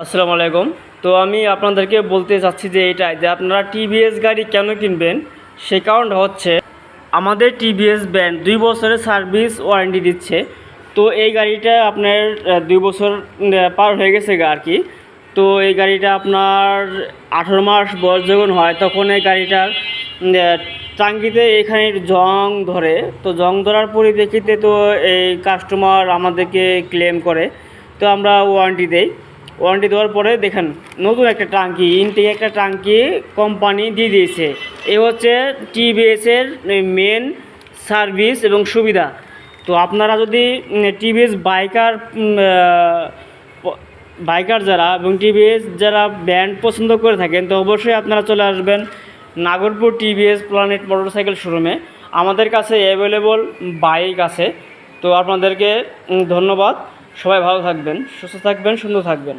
আসসালামু আলাইকুম। তো আমি আপনাদেরকে বলতে চাচ্ছি যে এটাই যে আপনারা টিভিএস গাড়ি কেন কিনবেন, সেই কারণটা হচ্ছে আমাদের টিভিএস ব্র্যান্ড 2 বছরের সার্ভিস ওয়ারেন্টি দিচ্ছে। তো এই গাড়িটা আপনার 2 বছর পার হয়ে গেছে আর কি। তো এই গাড়িটা আপনার 18 মাস বয়স যখন হয় তখন এই গাড়িটার টাঙ্কিতে এখানে জং ধরে। তো জং ধরার পরিপ্রেক্ষিতে তো এই কাস্টমার আমাদেরকে ক্লেম করে, তো আমরা ওয়ারেন্টি দেই। ওয়ারেন্টি দেওয়ার পরে দেখেন নতুন একটা টাঙ্কি, ইনটেক একটা টাঙ্কি কোম্পানি দিয়ে দিয়েছে। এ হচ্ছে টিভিএসের মেন সার্ভিস এবং সুবিধা। তো আপনারা যদি টিভিএস বাইকার যারা এবং টিভিএস যারা ব্র্যান্ড পছন্দ করে থাকেন, তো অবশ্যই আপনারা চলে আসবেন নাগরপুর টিভিএস প্ল্যানেট মোটরসাইকেল শোরুমে। আমাদের কাছে অ্যাভেলেবল বাইক আছে। তো আপনাদেরকে ধন্যবাদ। সবাই ভালো থাকবেন, সুস্থ থাকবেন, সুন্দর থাকবেন।